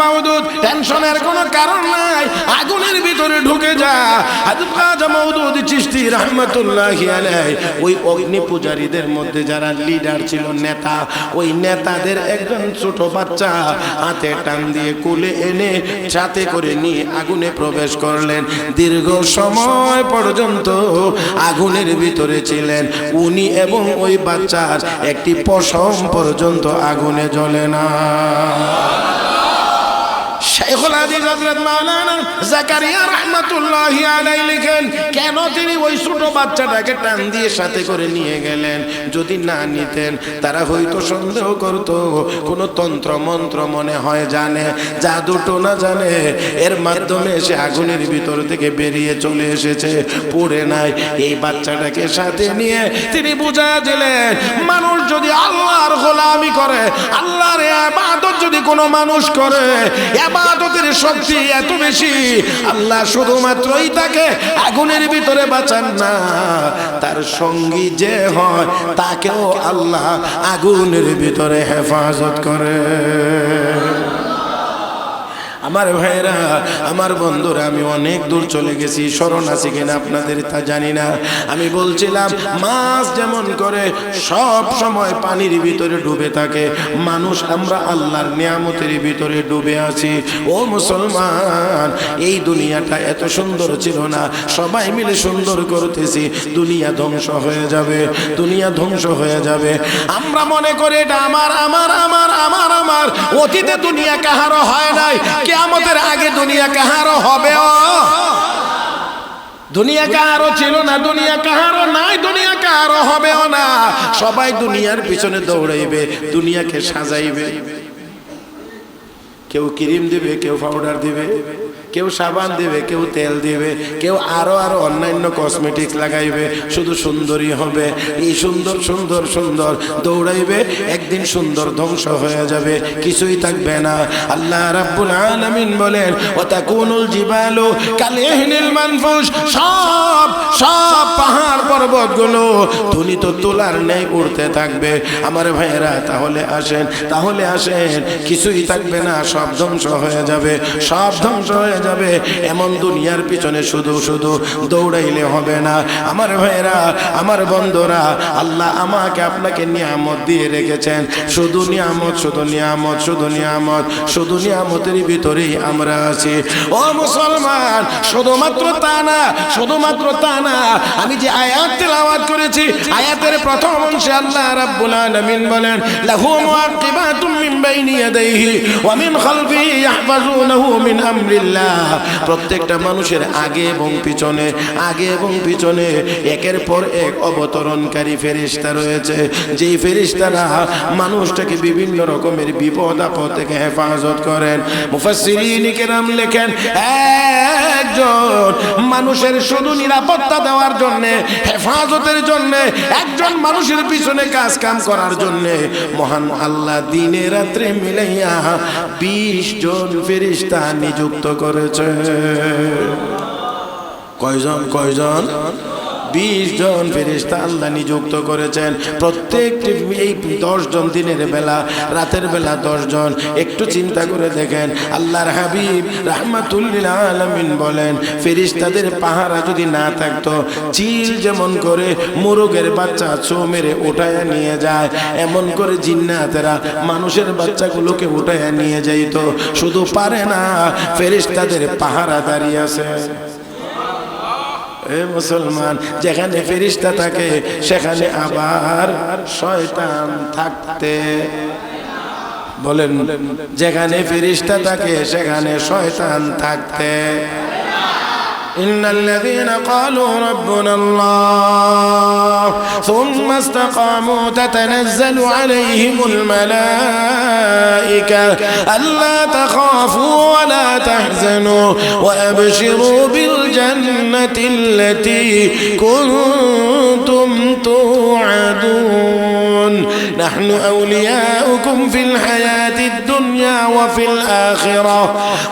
মাওদুদ টেনশনের কোনো কারণ নাই, আগুনের ভিতরে ঢুকে যা। হযরত খাজা মাওদুদ চিশতি রাহমাতুল্লাহি আলাইহি ওই অগ্নি পূজারীদের মধ্যে যারা লিডার ছিল, নেতা, ওই নেতাদের একজন ছোট বাচ্চা হাতে টান দিয়ে কোলে এনে সাথে করে নিয়ে আগুনে প্রবেশ করলেন। দীর্ঘ সময় পর্যন্ত আগুনের ভিতরে ছিলেন উনি, এবং ওই বাচ্চার একটি পশম পর্যন্ত আগুনে জ্বলে না। শাইখুল হাদিস হযরত মাওলানা জাকারিয়া রাহমাতুল্লাহি আলাইহি লিখেন, কেন তিনি ওই ছোট বাচ্চাটাকে টান দিয়ে সাথে করে নিয়ে গেলেন? যদি না নিতেন তারা হয়তো সন্দেহ করত কোন তন্ত্র মন্ত্র মনে হয় জানে, জাদু টোনা জানে, এর মাধ্যমে সে আগুনের ভিতর থেকে বেরিয়ে চলে এসেছে, পড়ে নাই। এই বাচ্চাটাকে সাথে নিয়ে তিনি বুঝা দিলেন, মানুষ যদি আল্লাহর গোলামি করে, আল্লাহর ইবাদত যদি কোনো মানুষ করে, ইবাদতের শক্তি এত বেশি, আল্লাহ শুধুমাত্রই তাকে আগুনের ভিতরে বাঁচান না, তার সঙ্গী যে হয় তাকেও আল্লাহ আগুনের ভিতরে হেফাজত করে। আমার ভাইরা, আমার বন্ধুরা, আমি অনেক দূর চলে গেছি, স্মরণ আছে কিনা আপনাদের তা জানি না। আমি বলছিলাম মাছ যেমন করে সব সময় পানির ভিতরে ডুবে থাকে, মানুষ আমরা আল্লাহর নিয়ামতের ভিতরে ডুবে আছি। ও মুসলমান, এই দুনিয়াটা এত সুন্দর ছিল না, সবাই মিলে সুন্দর করতেছি, দুনিয়া ধ্বংস হয়ে যাবে, দুনিয়া ধ্বংস হয়ে যাবে। আমরা মনে করি এটা আমার আমার আমার আমার আমার, অতীতে দুনিয়া কাহারও হয় নাই, কিয়ামতের আগে দুনিয়া কাহারও হবেও, দুনিয়া কাহারও ছিল না, দুনিয়া কাহারও নাই, দুনিয়া কাহারও হবেও না। সবাই দুনিয়ার পিছনে দৌড়াইবে, দুনিয়াকে সাজাইবে। কেউ ক্রিম দিবে, কেউ পাউডার দিবে, কেউ সাবান দিবে, কেউ তেল দিবে, কেউ আরো আরো অন্যান্য কসমেটিক্স লাগাইবে, শুধু সুন্দরী হবে। এই সুন্দর সুন্দর সুন্দর দৌড়াইবে, একদিন সুন্দর ধ্বংস হয়ে যাবে, কিছুই থাকবে না। আল্লাহ রাব্বুল আলামিন বলেন ওয়াতাকুনুল জিবালু কালইহনিল মানফুশ, সব সব পাহাড় পর্বতগুলো ধ্বনিত তোলার ন্যায় উড়তে থাকবে। আমার ভাইয়েরা, তাহলে আসেন, তাহলে আসেন, কিছুই থাকবে না, সব ধ্বংস হয়ে যাবে, সব ধ্বংস হয়ে যাবে। এমন দুনিয়ার পিছনে শুধু শুধু দৌড়াইলে হবে না। আমার ভাইয়েরা, আমার বন্ধুরা, আল্লাহ আমাকে আপনাকে নিয়ামত দিয়ে রেখেছেন, শুধু নিয়ামত, শুধু নিয়ামত, শুধু নিয়ামত, শুধু নিয়ামতের ভিতরেই আমরা আছি। ও মুসলমান, শুধুমাত্র তা না, শুধুমাত্র তা না, আমি যে আয়াত তেলাওয়াত করেছি, আয়াতের প্রথম অংশে আল্লাহ রাব্বুল আলামিন বলেন লাহু মুআক্কিবাতুম মিন বাইনি ইয়াদাইহি ওয়া মিন খালফিহি ইয়াহফাজুনাহু মিন আমরিল্লাহ। প্রত্যেকটা মানুষের আগে এবং পিছনে, আগে এবং পিছনে একের পর এক অবতরণকারী ফেরেশতা রয়েছে, যেই ফেরেশতারা মানুষটাকে বিভিন্ন রকমের বিপদ আপদ থেকে হেফাজত করেন। মুফাসসিরিন কিরাম লেখেন একজন মানুষের শুধু নিরাপত্তা দেওয়ার জন্য, হেফাজতের জন্য, একজন মানুষের পিছনে কাজ কাম করার জন্য মহান আল্লাহ দিনে রাত্রে মিলাইয়া 20 জন ফেরেশতা নিযুক্ত করেছে। কয়জন? কয়জন? 20 জন ফেরেশতা আল্লাহ নিযুক্ত করেছেন। প্রত্যেকটি এই 10 জন দিনের বেলা, রাতের বেলা 10 জন। একটু চিন্তা করে দেখেন, আল্লাহর হাবিব রাহমাতুল লিল আলামিন বলেন ফেরেশতাদের পাহারা যদি না থাকতো, চিল যেমন করে মোরগের বাচ্চা ছো মেরে উঠায়া নিয়ে যায়, এমন করে জিন্নাতেরা মানুষের বাচ্চাগুলোকে উঠায়া নিয়ে যাইতো। শুধু পারে না, ফেরেশতাদের পাহারা দাঁড়িয়ে আছে। এ মুসলমান, যেখানে ফেরেশতা থাকে সেখানে আবার শয়তান থাকতে, বলেন, যেখানে ফেরেশতা থাকে সেখানে শয়তান থাকতে। إن الذين قالوا ربنا الله ثم استقاموا تتنزل عليهم الملائكة ألا تخافوا ولا تحزنوا وأبشروا بالجنة التي كنتم توعدون نحن أولياؤكم في الحياة الدنيا وفي الآخرة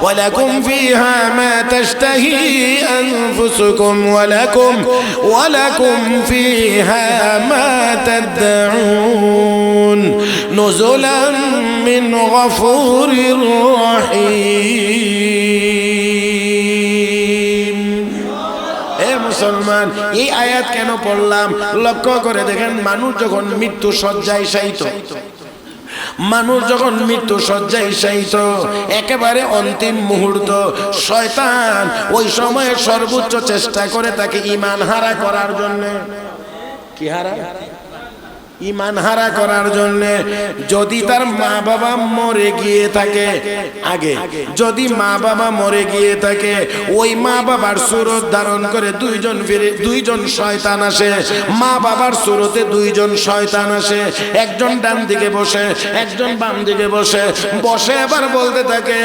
ولكم فيها ما تشتهي أنفسكم ولكم فيها ما تدعون نزلا من غفور رحيم। মুসলমান, এই আয়াত কেন পড়লাম লক্ষ্য করে দেখেন। মানুষ যখন মৃত্যু শয্যায় শায়িত, মানুষ যখন মৃত্যু শয্যায় শায়িত, একেবারে অন্তিম মুহূর্ত, শয়তান ওই সময়ে সর্বোচ্চ চেষ্টা করে তাকে ঈমান হারা করার জন্য। কি হারা? ঈমান হারা করার জন্য। যদি তার মা বাবা মরে গিয়ে থাকে, আগে যদি মা বাবা মরে গিয়ে থাকে, ওই মা বাবার সুরত ধারণ করে দুইজন শয়তান আসে। মা বাবার সুরতে 2 জন শয়তান আসে, একজন ডান দিকে বসে, একজন বাম দিকে বসে। বসে এবার বলতে থাকে,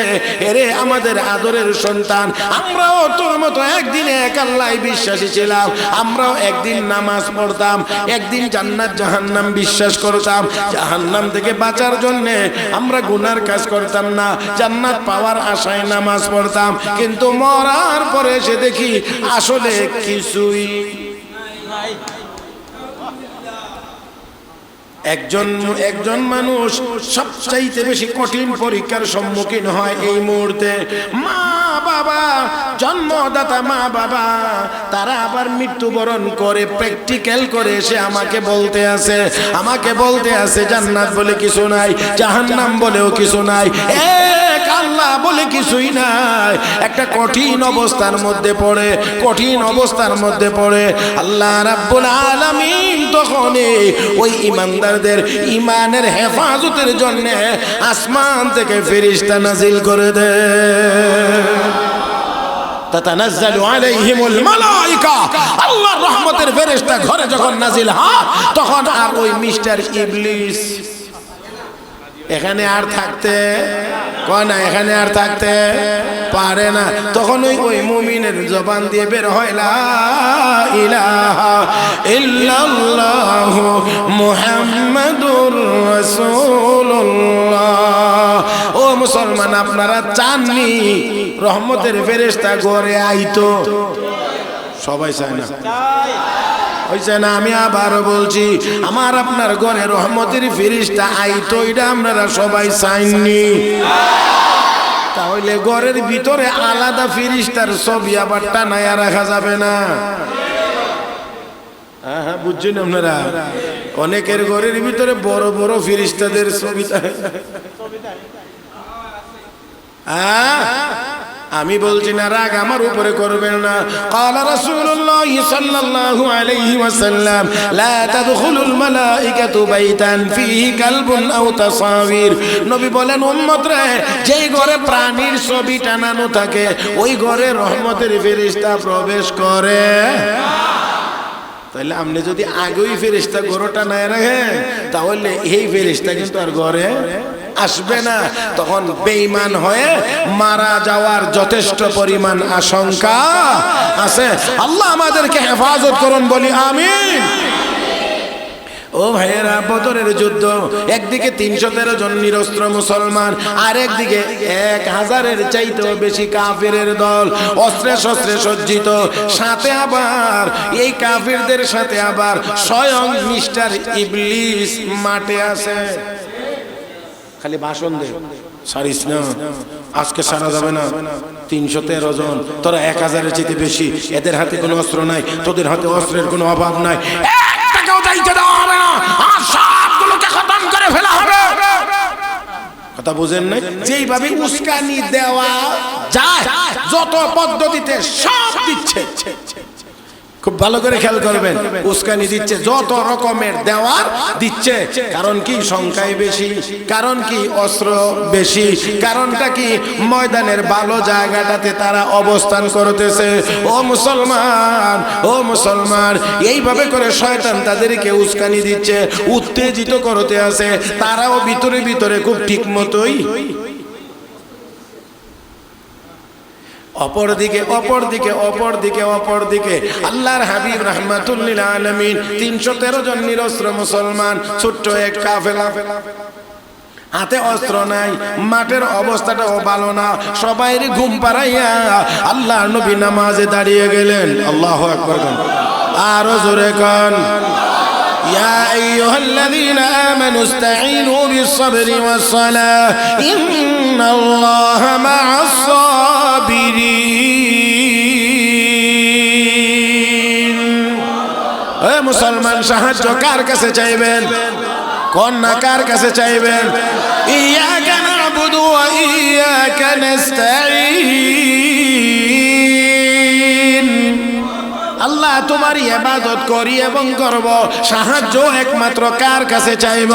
এরে আমাদের আদরের সন্তান, আমরাও তোর মতো একদিন এক আল্লাহ বিশ্বাসী ছিলাম, আমরাও একদিন নামাজ পড়তাম, একদিন জান্নাত জাহান্নাম বিশ্বাস করতাম, জাহান্নাম থেকে বাঁচার জন্য আমরা গুনার কাজ করতাম না, জান্নাত পাওয়ার আশায় নামাজ পড়তাম, কিন্তু মরার পরে এসে দেখি আসলে কিছুই। একজন মানুষ সবচাইতে বেশি কঠিন পরীক্ষার সম্মুখীন হয় এই মুহূর্তে। মা বাবা, জন্মদাতা মা বাবা, তারা আবার মৃত্যুবরণ করে প্র্যাকটিক্যাল করে এসে আমাকে বলতে আছে জান্নাত বলে কিছু নাই, জাহান্নাম বলেও কিছু নাই, এক আল্লাহ বলে কিছুই নাই, একটা কঠিন অবস্থার মধ্যে পড়ে আল্লাহ রাব্বুল আলামিন তখন ওই ঈমানদারদের ঈমানের হেফাজতের জন্য আসমান থেকে ফেরেশতা নাজিল করে দেয়। তাতানাজ্জালু আলাইহিমুল মালায়েকা, আল্লাহর রহমতের ফেরেশতা ঘরে যখন নাজিল হয় তখন আর ওই মিস্টার ইবলিস এখানে আর থাকতে পারে না। তখন ওই মুমিনের জবান দিয়ে বের হয় লা ইলাহা ইল্লাল্লাহু মুহাম্মাদুর রাসূলুল্লাহ। ও মুসলমান, আপনারা চাননি রহমতের ফেরেশতা ঘরে আইতো? সবাই চায় না, হইছে না? আমি আবার বলছি, আমার আপনার ঘরে রহমতের ফেরেশতা আইতো, এটা আপনারা সবাই চাইননি। তাহলে ঘরের ভিতরে আলাদা ফেরেশতার ছবি আবার টানায়া রাখা যাবে না? হ্যাঁ, বুঝছেন আপনারা? অনেকের ঘরের ভিতরে বড় বড় ফেরেশতাদের ছবি। আমি বলছি না, রাগ আমার উপরে করবেন না। ক্বালা রাসূলুল্লাহ সাল্লাল্লাহু আলাইহি ওয়াসাল্লাম লা তাদখুলুল মালাইকাতু বাইতান ফীহি কালবুন আও তাসাবির। নবী বলেন, উম্মত রে, যেই ঘরে প্রাণীর ছবি টানানো থাকে ওই ঘরে রহমতের ফেরেশতা প্রবেশ করে। তাহলে আপনি যদি আগেই ফেরেশতা ঘরে টানায় রাখেন তাহলে এই ফেরেশতা কিন্তু আর ঘরে আসবে না। তখন বেঈমান হয়ে মারা যাওয়ার যথেষ্ট পরিমাণ আশঙ্কা আছে। আল্লাহ আমাদেরকে হেফাজত করুন, বলি আমিন। ও ভাইয়েরা, বদরের যুদ্ধ, একদিকে 313 জন নিরস্ত্র মুসলমান, আর একদিকে 1000-এর চাইতেও বেশি কাফিরের দল, অস্ত্রে শস্ত্রে সজ্জিত। সাথে আবার এই কাফিরদের সাথে আবার স্বয়ং মিস্টার ইবলিস মাঠে আছে। খালি ভাষণ দে, সারিস না, আজকে সারা যাবে না। 313 জন, তোরা 1000-এর চেয়ে বেশি, এদের হাতে কোনো অস্ত্র নাই, তোদের হাতে অস্ত্রের কোনো অভাব নাই, একটাকেও দায়িত্ব দেওয়া হবে না, আর সবগুলোকে খতম করে ফেলা হবে। কথা বুঝেন না? যেইভাবে উস্কানি দেওয়া যায় যত পদ্ধতিতে সব দিচ্ছে। খুব ভালো করে খেয়াল করবেন, উস্কানি দিচ্ছে, যত রকমের দেওয়ার দিচ্ছে। কারণ কি? সংখ্যায় বেশি। কারণ কি? অস্ত্র বেশি। কারণটা কি? ময়দানের ভালো জায়গাটাতে তারা অবস্থান করতেছে। ও মুসলমান, এইভাবে করে শয়তান তাদেরকে উস্কানি দিচ্ছে, উত্তেজিত করতে আছে। তারাও ভিতরে ভিতরে খুব ঠিক মতোই। অপরদিকে আল্লাহর হাবিব রাহমাতুল লিল আলামিন 313 জন নিরস্ত্র মুসলমান, ছোট্ট এক কাফেলা, হাতে অস্ত্র নাই, মাঠের অবস্থাটাও ভালো না। সবাইরে ঘুম পাড়াইয়া আল্লাহর নবী নামাজে দাঁড়িয়ে গেলেন। আল্লাহু আকবার। আরো জোরে কোন, ইয়া আইয়ুহাল্লাযীনা আমানু ইসতাঈনু বিস-সাবরি ওয়াস-সালাহ ইন্নাল্লাহা মা'আস-সাবিরিন। হে মুসলমান, সাহায্য কার কাছে চাইবেন? কোন না কার কাছে চাইবেন? ইয়াকা না'বুদু ওয়া ইয়াকা নাস্তাঈন। আল্লাহ, তোমার ইবাদত করি এবং করব, সাহায্য একমাত্র কার কাছে চাইব?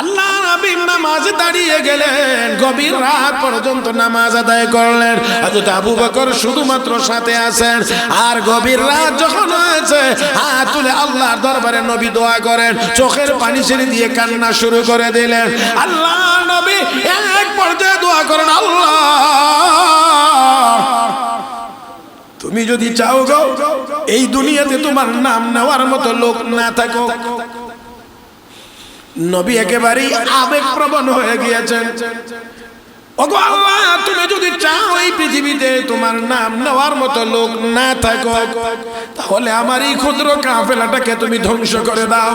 আল্লাহ নবী নামাজে দাঁড়িয়ে গেলেন, গভীর রাত পর্যন্ত নামাজ আদায় করলেন। হযরত আবু বকর শুধুমাত্র সাথে আছেন। আর গভীর রাত যখন হয়েছে, হাত তুলে আল্লাহর দরবারে নবী দোয়া করেন, চোখের পানি ছেড়ে দিয়ে কান্না শুরু করে দিলেন। আল্লাহ নবী এক পর্যায়ে দোয়া করেন, আল্লাহ, তুমি যদি চাও গো এই দুনিয়াতে তোমার নাম নেওয়ার মতো লোক না থাকো। নবী একেবারেই আবেগপ্রবণ হয়ে গিয়েছেন। ওগো আল্লাহ, তুমি যদি চাও এই পৃথিবীতে তোমার নাম নেওয়ার মতো লোক না থাকো, তাহলে আমার এই ক্ষুদ্র কাফেলাটাকে তুমি ধ্বংস করে দাও।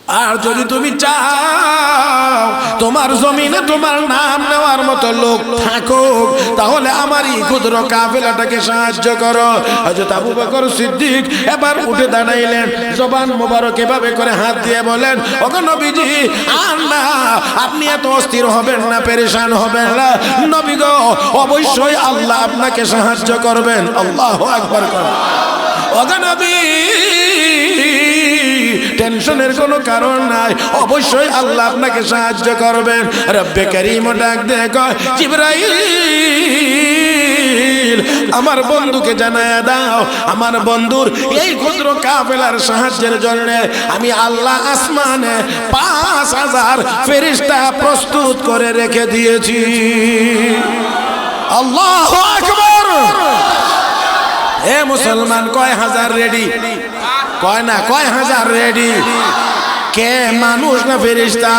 আর যদি তুমি চাও তোমার জমিনে তোমার নাম নেওয়ার মতো লোক থাকুক, তাহলে আমারই ক্ষুদ্র কাফেলাটাকে সাহায্য করো। হযরত আবু বকর সিদ্দিক এবার উঠে দাঁড়াইলেন, জবান মোবারক এভাবে করে হাত দিয়ে বলেন, ওগো নবীজি, আর না, আপনি এত অস্থির হবেন না, পেরেশান হবেন না। নবী গো, অবশ্যই আল্লাহ আপনাকে সাহায্য করবেন। আল্লাহু আকবার। ওগো নবী, টেনশনের কোনো কারণ নাই, অবশ্যই আল্লাহ আপনাকে সাহায্য করবেন। রব্বে কারীম ডাক দিয়ে কয়, জিবরাইল, আমার বন্ধুকে জানায়া দাও, আমার বন্ধুর এই ক্ষুদ্র কাফেলার সাহায্যের জন্য আমি আল্লাহ আসমানে 5000 ফেরেশতা প্রস্তুত করে রেখে দিয়েছি। আল্লাহু আকবার। এ মুসলমান, কয় হাজার রেডি? কয় না, কয় হাজার রেডি? কে মানুষ না ফেরেশতা?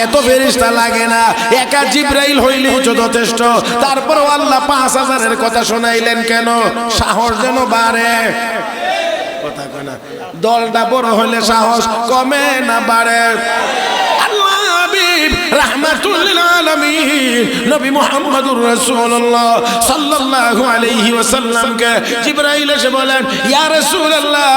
এত ফেরেশতা লাগে না, একা জিবরাইল হইলেই যথেষ্ট। তারপরও আল্লাহ 5000-এর কথা শোনাইলেন কেন? সাহস যেন বাড়ে। কথা কয় না, দলটা বড় হলে সাহস কমে না বাড়ে। রাহমাতুল লিল আলামিন নবী মুহাম্মদুর রাসূলুল্লাহ সাল্লাল্লাহু আলাইহি ওয়াসাল্লামকে জিবরাইল এসে বলেন, ইয়া রাসূলুল্লাহ,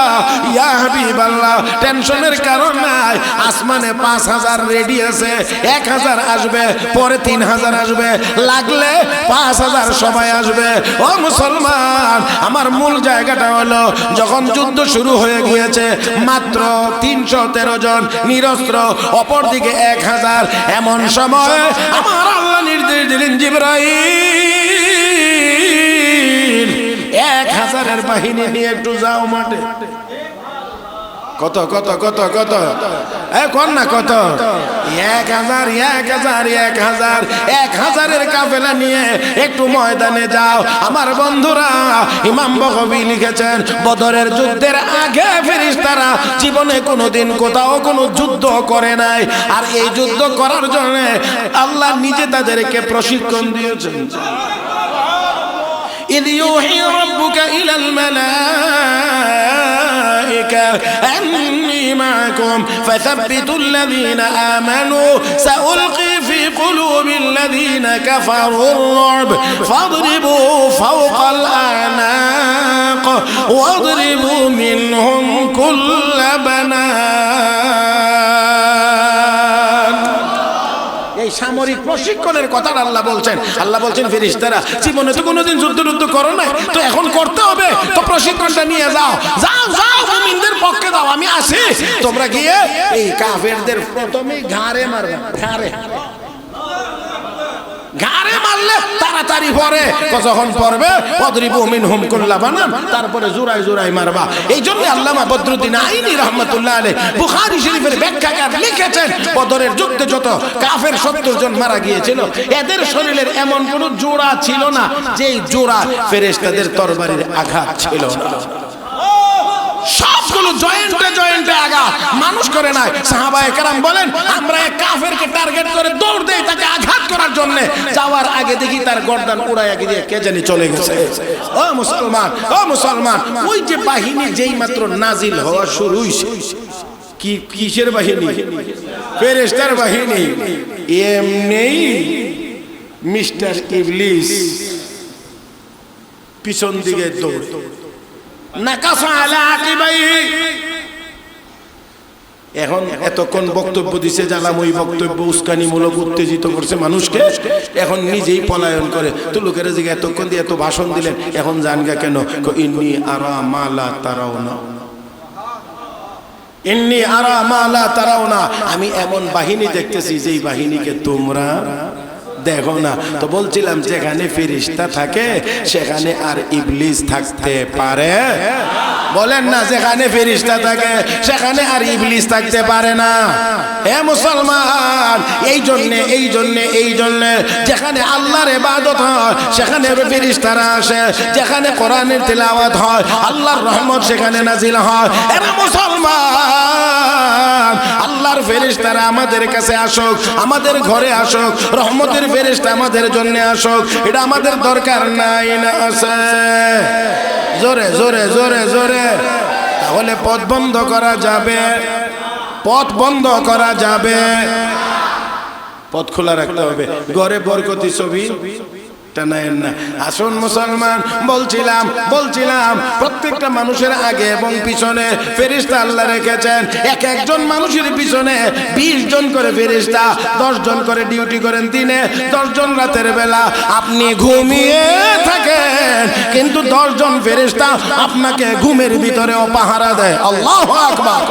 ইয়া হাবিবাল্লাহ, টেনশনের কারণ নাই, আসমানে 5000 রেডি আছে, 1000 আসবে, পরে 3000 আসবে, লাগলে 5000 সবাই আসবে। ও মুসলমান, আমার মূল জায়গাটা হলো, যখন যুদ্ধ শুরু হয়ে গিয়েছে, মাত্র 313 জন নিরস্ত্র, অপরদিকে 1000। এমন সময় আমার আল্লাহ নির্দেশ দিলেন, জিবরাইল, 1000-এর বাহিনী নিয়ে একটু যাও মাঠে। কত কত কত কত? কোন না কত? 1000 1000 1000 1000-এর কাফেলা নিয়ে একটু ময়দানে যাও। আমার বন্ধুরা, ইমাম বগবী লিখেছেন, বদরের যুদ্ধের আগে ফেরেশতারা জীবনে কোনোদিন কোথাও কোনো যুদ্ধ করে নাই, আর এই যুদ্ধ করার জন্য আল্লাহ নিজে তাদেরকে প্রশিক্ষণ দিয়েছেন। إذ يوحي ربك إلى الملائكة أني معكم فثبتوا الذين آمنوا سألقي في قلوب الذين كفروا الرعب فاضربوا فوق الأعناق واضربوا منهم كل بنان। এই সামরিক প্রশিক্ষণের কথা আল্লাহ বলছেন। আল্লাহ বলছেন, ফেরেশতারা জীবনে তো কোনোদিন যুদ্ধ করো না, তো এখন করতে হবে, তো প্রশিক্ষণটা নিয়ে যাও, যাও যাও, মুমিনদের পক্ষে দাও, আমি আসি। তোমরা গিয়ে এই কাফেরদের প্রথমে ঘাড়ে মারবে, ঘাড়ে মারলে তাড়াতাড়ি পরে, যখন পড়বে ওয়াদরিবু মিনহুম কুল্লা বানান, তারপরে জোড়ায় জোড়ায় মারবা। এই জন্য আল্লামা বদরুদ্দিন আইনি রাহমাতুল্লাহ আলাইহি বুখারী শরীফের ব্যাখ্যাকার লিখেছেন, বদরের যুদ্ধে যত কাফের 70 জন মারা গিয়েছিল, এদের শরীরের এমন কোন জোড়া ছিল না যেই জোড়া ফেরেশতাদের তরবারির আঘাত ছিল না। সবগুলো জয়েন্টে জয়েন্টে আঘাত, মানুষ করে নাই। সাহাবায়ে কেরাম বলেন, আমরা এক কাফেরকে টার্গেট করে দৌড় দেই তাকে আঘাত করার জন্য, যাওয়ার আগে দেখি তার গর্দান উড়াইয়া গিয়ে কে জানি চলে গেছে। ও মুসলমান, ও মুসলমান, ওই যে বাহিনী যেই মাত্র নাজিল হওয়া শুরু হইছে, কি কিসের বাহিনী? ফেরেশতার বাহিনী। এমনি মিস্টার ইবলিস পিছন দিকে দৌড়, এখন এতক্ষণ বক্তব্য দিছে, জ্বালাম ওই বক্তব্য উস্কানিমূলক, উত্তেজিত করছে মানুষকে, এখন নিজেই পলায়ন করে। তো লোকেরা যে এতক্ষণ দিয়ে এত ভাষণ দিলেন, এখন জানগা কেন? ইন্নী আরা মা লা তারাউনা, ইন্নী আরা মা লা তারাউনা, আমি এমন বাহিনী দেখতেছি যেই বাহিনীকে তোমরা দেখো না। তো বলছিলাম, যেখানে ফেরেশতা থাকে সেখানে আর ইবলিস থাকতে পারে? বলেন না, যেখানে ফেরেশতা থাকে সেখানে আর ইবলিস থাকতে পারে না। হে মুসলমান, এই জন্যে যেখানে আল্লাহর ইবাদত হয় সেখানে ফেরেশতারা আসে, যেখানে কোরআনের তিলাওয়াত হয় আল্লাহর রহমত সেখানে নাজিল হয়। হে মুসলমান, আল্লাহর ফেরেশতারা আমাদের কাছে আসুক, আমাদের ঘরে আসুক, রহমতের ফেরেশতা আমাদের জন্য আসুক, এটা আমাদের দরকার নাই না আছে? জোরে জোরে জোরে জোরে। তাহলে পথ বন্ধ করা যাবে? পথ বন্ধ করা যাবে, পথ খোলা রাখতে হবে। ঘরে বরকতি ছবি টানায়েন না। আসুন মুসলমান, বলছিলাম প্রত্যেকটা মানুষের আগে এবং পিছনে ফেরেশতা আল্লাহ রেখেছেন। এক একজন মানুষের পিছনে 20 জন করে ফেরেশতা, 10 জন করে ডিউটি করেন দিনে, 10 জন রাতের বেলা। আপনি ঘুমিয়ে থাকেন কিন্তু 10 জন ফেরেশতা আপনাকে ঘুমের ভিতরেও পাহারা দেয়। আল্লাহু আকবার।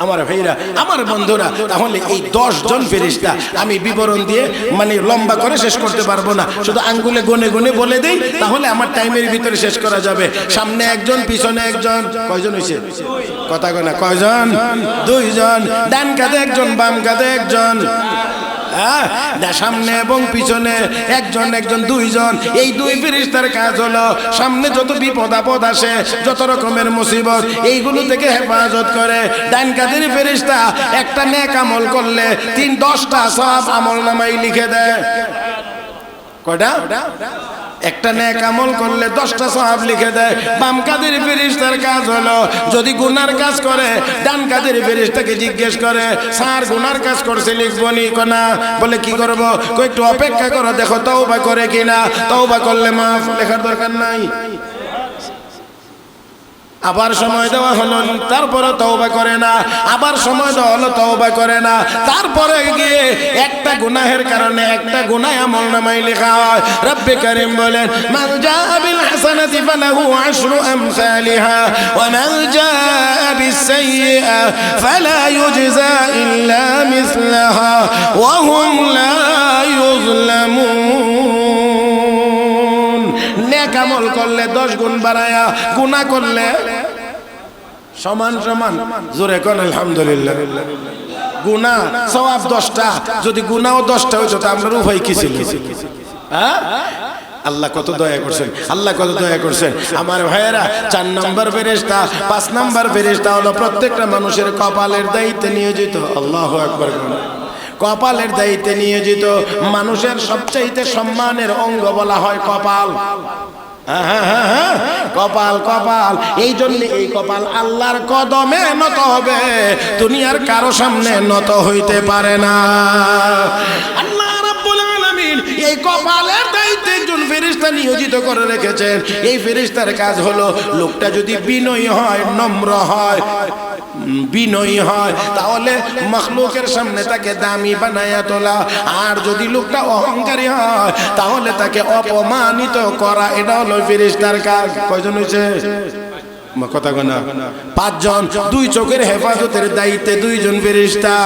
আমার ভাইরা, আমার বন্ধুরা, তাহলে এই 10 জন ফেরেশতা আমি বিবরণ দিয়ে মানে লম্বা করে শেষ করতে পারবো না, শুধু আঙ্গুলে গনে গনে বলে দেই, তাহলে আমার টাইমের ভিতরে শেষ করা যাবে। সামনে একজন, পিছনে একজন, কয়জন হয়েছে কথা কয় না, কয়জন? 2 জন। ডান কাঁধে একজন, বাম কাঁধে একজন, সামনে এবং পিছনে একজন, 2 জন। এই 2 ফেরেশতার কাজ হলো সামনে যত বিপদ আপদ আসে, যত রকমের মুসিবত, এইগুলো থেকে হেফাজত করে। ডান কাঁধের ফেরেশতা একটা নেক আমল করলে 10টা সওয়াব আমলনামায় লিখে দেয়। কয়টা? একটা নেক আমল করলে 10টা সওয়াব লিখে দেয়। বাম কাঁধের ফেরেশতার কাজ হলো যদি গুনার কাজ করে, ডান কাঁধের ফেরেশতাকে জিজ্ঞেস করে, স্যার গুনার কাজ করছে লিখবো নি? না। বলে কি করবো? একটু অপেক্ষা করো, দেখো তওবা করে কিনা। তওবা করলে মাফ, লেখার দরকার নাই। আবার সময় দেওয়া হলো, তারপরে তওবা করে না। আবার সময় দেওয়া হলো, তওবা করে না। তারপরে গিয়ে একটা গুনাহের কারণে একটা গুনাহ আমলনামায় লেখা হয়। রব্বে কারীম বলেন, মান জাআ বিল হাসানাতি ফালাহু আশরু আমসালিহা ওয়া মান জাআ বিস সাইয়্যিআ ফালা ইউজজা ইল্লা মিসলাহা ওয়া হুম লা ইউযলামুন। নেক আমল করলে 10 গুণ বাড়ায়া, গুনাহ করলে সমান সমান। জোরে কোন আলহামদুলিল্লাহ। গুনাহ সওয়াব 10টা, যদি গুনাহও 10টা হইতো তা আমরা উপায় কি ছিল? হ্যাঁ, আল্লাহ কত দয়া করছেন, আল্লাহ কত দয়া করছেন। আমার ভাইয়েরা, 4 নম্বর ফেরেশতা, 5 নম্বর ফেরেশতা হলো প্রত্যেকটা মানুষের কপালের দায়িত্বে নিয়োজিত। আল্লাহু আকবার। কপালের দায়িত্বে নিয়োজিত। মানুষের সবচাইতে সম্মানের অঙ্গ বলা হয় কপাল। কপাল, কপাল। এই জন্য এই কপাল আল্লাহর কদমে নত হবে, দুনিয়ার কারো সামনে নত হইতে পারে না। আল্লাহ রাব্বুল আলামিন এই কপালের দায়িত্বে একজন ফেরেশতা নিয়োজিত করে রেখেছেন। এই ফেরেশতার কাজ হলো লোকটা যদি বিনয়ী হয়, নম্র হয়, বিনয়ী হয়, তাহলে মাখলুকের সামনে তাকে দামি বানায়া তোলা। আর যদি লোকটা অহংকারী হয়, তাহলে তাকে অপমানিত করা। এটা হলো ফেরেশতার কাজ। কয়জন হয়েছে কথা কনা? 5 জন। 2 চোখের হেফাজতের দায়িত্বে 2 জন ফেরেশতা।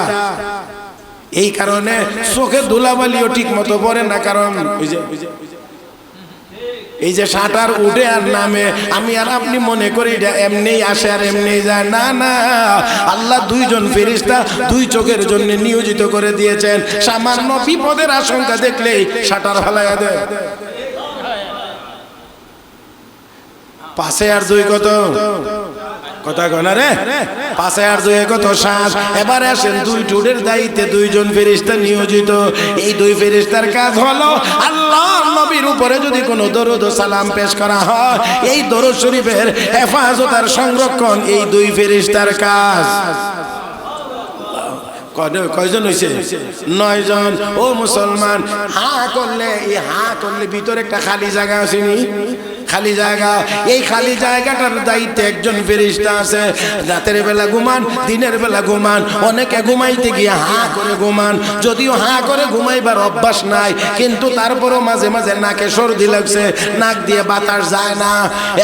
এই কারণে চোখে ধুলাবালিও ঠিক মতো পড়ে না। কারণ এই যে শাটার উঠে আর নামে, আমি আর আপনি মনে করি এটা এমনি আসে আর এমনি যায়। না না, আল্লাহ 2 জন ফেরেশতা 2 চোখের জন্য নিয়োজিত করে দিয়েছেন। সামান্য বিপদের আশঙ্কা দেখলেই শাটার ফালাইয়া দেয়। 5 আর 2 কত? কথা কনা রে, 5 আর 2 কত? 7। এবারে আসেন 2 টুডের দায়িত্বে 2 জন ফেরেশতা নিয়োজিত। এই 2 ফেরেশতার কাজ হলো আল্লাহর নবীর উপরে যদি কোনো দরুদ ও সালাম পেশ করা হয়, এই দরুদ শরীফের হেফাজত আর সংরক্ষণ এই 2 ফেরেশতার কাজ। কয়জন হয়েছে? 9 জন। ও মুসলমান, হা করলে, এই হা করলে ভিতরে একটা খালি জায়গা আসেনি? খালি জায়গা। এই খালি জায়গাটার দায়িত্বে একজন ফেরেশতা আছে। রাতের বেলা ঘুমান, দিনের বেলা ঘুমান। অনেকে ঘুমাইতে গিয়ে হা করে ঘুমান। যদিও হা করে ঘুমাইবার অভ্যাস নাই, কিন্তু তারপরও মাঝে মাঝে নাকে সর্দি লাগছে, নাক দিয়ে বাতাস যায় না।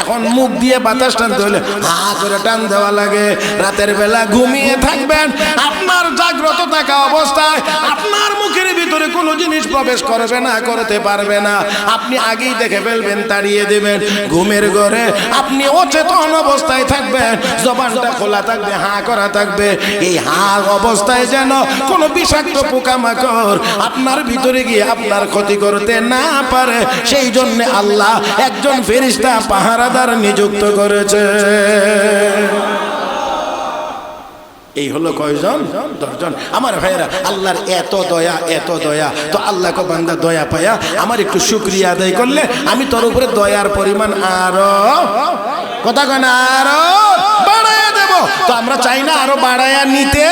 এখন মুখ দিয়ে বাতাস টানতে হলে হা করে টান দেওয়া লাগে। রাতের বেলা ঘুমিয়ে থাকবেন, আপনার জাগ্রত থাকা অবস্থায় আপনার মুখের ভিতরে কোনো জিনিস প্রবেশ করবে না, করতে পারবে না। আপনি আগেই দেখে ফেলবেন, তাড়িয়ে দেবেন। ঘুমের ঘরে আপনি অচেতন অবস্থায় থাকবেন, জবানটা খোলা থাকবে, হা করা থাকবে। এই হা অবস্থায় যেন কোনো বিষাক্ত পোকামাকড় আপনার ভিতরে গিয়ে আপনার ক্ষতি করতে না পারে, সেই জন্য আল্লাহ একজন ফেরেশতা পাহারাদার নিযুক্ত করেছে। এই হলো কয়জন? 10 জন। আমার ভাইয়েরা, আল্লাহর এত দয়া, এত দয়া। তো আল্লাহ কো বান্দা দয়া পায়া আমার একটু শুকরিয়া আদায় করলে আমি তোর উপরে দয়ার পরিমাণ আরো কথা কয় না, আরো বাড়াইয়া দেব। তো আমরা চাই না আরো বাড়ায়া নিতে।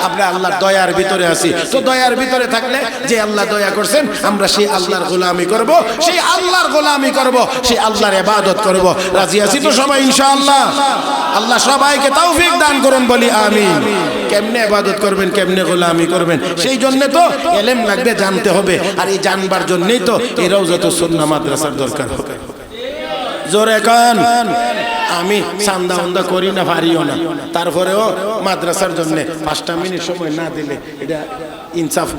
আমরা আল্লাহর দয়ার ভিতরে আছি, তো দয়ার ভিতরে থাকলে যে আল্লাহ দয়া করছেন আমরা সেই আল্লাহর গোলামি করব, সেই আল্লাহর গোলামি করব, সেই আল্লাহর ইবাদত করব। রাজি আছি তো সবাই ইনশাআল্লাহ? আল্লাহ সবাইকে তৌফিক দান করুন, বলি আমিন। কেমনে ইবাদত করবেন, কেমনে গোলামি করবেন, সেই জন্য তো ইলম লাগবে, জানতে হবে। আর এই জানবার জন্যই তো এই রওজাতুস সুন্নাহ মাদ্রাসার দরকার হবে। জোরে কান। আমি চান্দা উন্দা করি না, পারিও না, তারপরেও মাদ্রাসার জন্য 5টা মিনিট সময় না দিলে এটা ইনসাফ